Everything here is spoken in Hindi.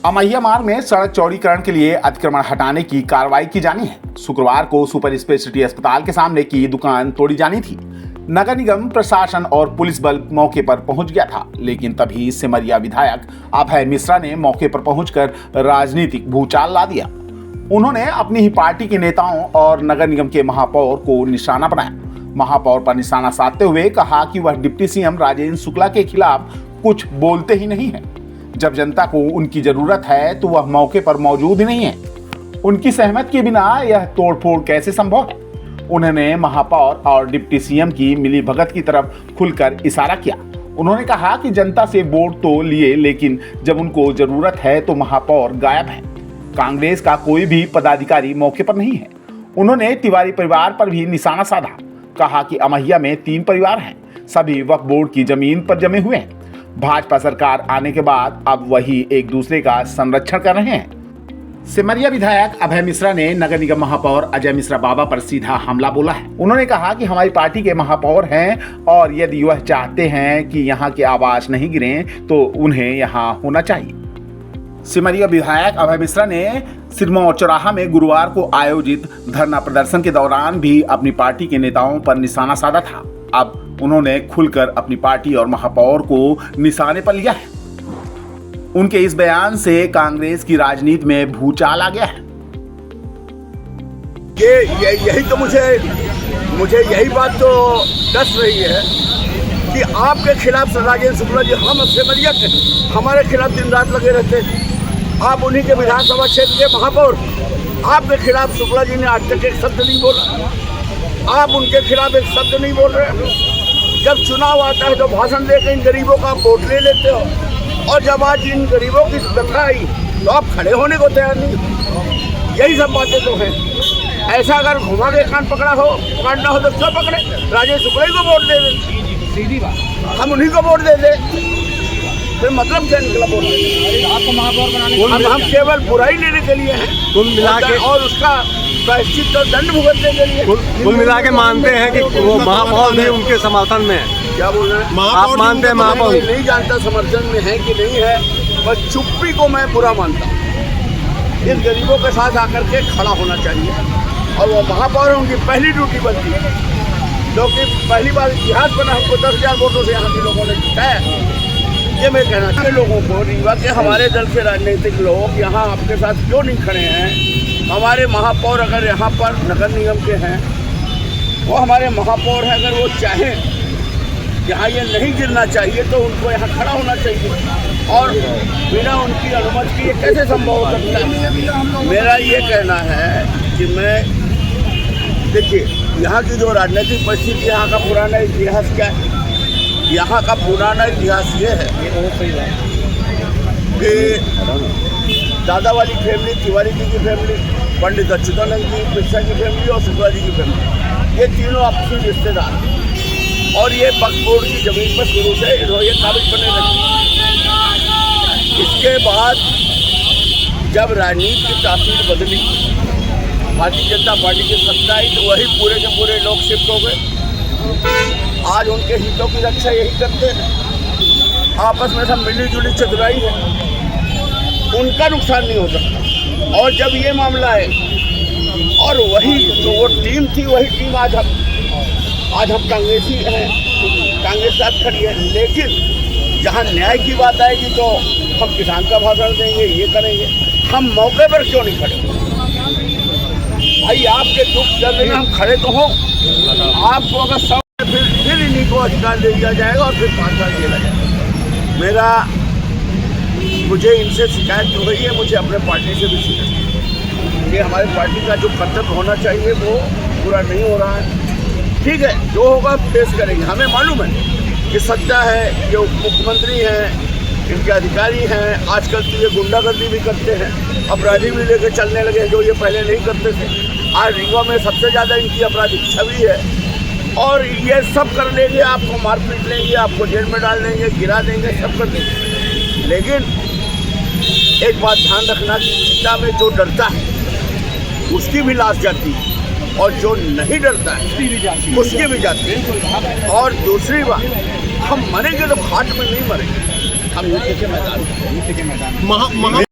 अमैया मार्ग में सड़क चौड़ीकरण के लिए अतिक्रमण हटाने की कार्रवाई की जानी है। शुक्रवार को सुपर स्पेशलिटी अस्पताल के सामने की दुकान तोड़ी जानी थी। नगर निगम प्रशासन और पुलिस बल मौके पर पहुंच गया था, लेकिन तभी सिमरिया विधायक अभय मिश्रा ने मौके पर पहुंचकर राजनीतिक भूचाल ला दिया। उन्होंने अपनी ही पार्टी के नेताओं और नगर निगम के महापौर को निशाना बनाया। महापौर पर निशाना साधते हुए कहा कि वह डिप्टी सीएम राजेंद्र शुक्ला के खिलाफ कुछ बोलते ही नहीं है। जब जनता को उनकी जरूरत है तो वह मौके पर मौजूद ही नहीं है। उनकी सहमति के बिना यह तोड़फोड़ कैसे संभव है? उन्होंने महापौर और डिप्टी सीएम की मिलीभगत की तरफ खुलकर इशारा किया। उन्होंने कहा कि जनता से वोट तो लिए, लेकिन जब उनको जरूरत है तो महापौर गायब है। कांग्रेस का कोई भी पदाधिकारी मौके पर नहीं है। उन्होंने तिवारी परिवार पर भी निशाना साधा। कहा कि अमैया में 3 परिवार हैं, सभी वक्फ बोर्ड की जमीन पर जमे हुए हैं। भाजपा सरकार आने के बाद अब वही एक दूसरे का संरक्षण कर रहे हैं। सिमरिया विधायक अभय मिश्रा ने नगर निगम महापौर अजय मिश्रा बाबा पर सीधा हमला बोला है। उन्होंने कहा कि हमारी पार्टी के महापौर हैं और यदि वह चाहते हैं कि यहाँ के आवास नहीं गिरें तो उन्हें यहाँ होना चाहिए। सिमरिया विधायक अभय मिश्रा ने सिरमौर चौराहा में गुरुवार को आयोजित धरना प्रदर्शन के दौरान भी अपनी पार्टी के नेताओं पर निशाना साधा था। अब उन्होंने खुलकर अपनी पार्टी और महापौर को निशाने पर लिया है। उनके इस बयान से कांग्रेस की राजनीति में भूचाल आ गया है। यही तो मुझे यही बात तो डस रही है कि आपके खिलाफ राजेंद्र शुक्ला जी, हम सिमरिया के, हमारे खिलाफ दिन रात लगे रहते। आप उन्हीं के विधानसभा क्षेत्र के महापौर, आपके खिलाफ शुक्ला जी ने आज तक एक शब्द नहीं बोला। आप उनके खिलाफ एक शब्द नहीं बोल रहे। जब चुनाव आता है तो भाषण देकर इन गरीबों का वोट ले लेते हो, और जब आज इन गरीबों की कथा आई तो आप खड़े होने को तैयार नहीं। यही सब बातें तो हैं। ऐसा अगर घुमा के कान पकड़ना हो तो क्यों पकड़े? राजेंद्र शुक्ला को वोट दे दें, सीधी बात। हम उन्हीं को वोट दे दें, फिर मतलब क्या निकला वोट देने? आपको महापौर बनाने हम केवल बुराई लेने के लिए हैं, कुल मिला के, और उसका प्रायश्चित तो दंड भुगतने के लिए। कुल मिला के मानते हैं कि वो महापौर भी उनके समर्थन में है। क्या बोल रहे हैं? आप मानते हैं महापौर? नहीं जानता समर्थन में है कि नहीं है, बस चुप्पी को मैं बुरा मानता हूँ। इन गरीबों के साथ आकर के खड़ा होना चाहिए, और वो महापौर उनकी पहली ड्यूटी बनती है, जो कि पहली बार इतिहास बना। हमको 10,000 वोटों से यहाँ के लोगों ने जिताया। ये मैं कहना चाहता हूँ लोगों को, रीवा के हमारे दल के राजनीतिक लोग यहाँ आपके साथ क्यों नहीं खड़े हैं? हमारे महापौर अगर यहाँ पर नगर निगम के हैं, वो हमारे महापौर हैं, अगर वो चाहें यहाँ ये नहीं गिरना चाहिए तो उनको यहाँ खड़ा होना चाहिए, और बिना उनकी अनुमति के ये कैसे संभव हो सकता है? मेरा ये कहना है कि देखिए, यहाँ की जो राजनीतिक परिस्थिति, यहाँ का पुराना इतिहास क्या है? यहाँ का पुराना इतिहास ये है कि दादा वाली फैमिली, तिवारी जी की फैमिली, पंडित अच्युतानंद जी मिश्रा की फैमिली और शुक्ला जी की फैमिली, ये तीनों आपसी रिश्तेदार हैं, और ये वक्फ बोर्ड की जमीन पर शुरू से ये काबिज बने लगे। इसके बाद जब राजनीति की तासीर बदली, भारतीय जनता पार्टी की सत्ता आई, तो वही पूरे के पूरे लोग शिफ्ट हो गए। आज उनके हितों की रक्षा यही करते हैं। आपस में सब मिली जुली चतुराई है, उनका नुकसान नहीं हो सकता। और जब ये मामला है, और वही जो वो टीम थी, वही टीम आज हम कांग्रेसी हैं, कांग्रेस साथ खड़ी है। लेकिन जहाँ न्याय की बात आएगी तो हम किसान का भाषण देंगे, ये करेंगे। हम मौके पर क्यों नहीं खड़े? भाई आपके दुख दर्द में हम खड़े तो हों। आपको अगर सब फिर इन्हीं को अधिकार दे दिया जाएगा और फिर 5 साल जेला जाएगा। मुझे इनसे शिकायत हो रही है, मुझे अपने पार्टी से भी शिकायत है कि हमारे पार्टी का जो कर्तव्य होना चाहिए वो पूरा नहीं हो रहा है। ठीक है, जो होगा फेस करेंगे। हमें मालूम है कि सत्ता है, जो मुख्यमंत्री हैं, इनके अधिकारी हैं, आजकल तो ये गुंडागर्दी भी करते हैं, अपराधी भी लेकर चलने लगे जो ये पहले नहीं करते थे। आज रीवा में सबसे ज़्यादा इनकी आपराधिक छवि है, और ये सब कर लेंगे, आपको मार पीट लेंगे, आपको जेल में डाल देंगे, गिरा देंगे, सब कर देंगे। लेकिन एक बात ध्यान रखना कि चिता में जो डरता है उसकी भी लाश जाती है, और जो नहीं डरता है उसकी भी जाती है। और दूसरी बात, हम मरेंगे तो घाट में नहीं मरेंगे, हम युद्ध के मैदान में।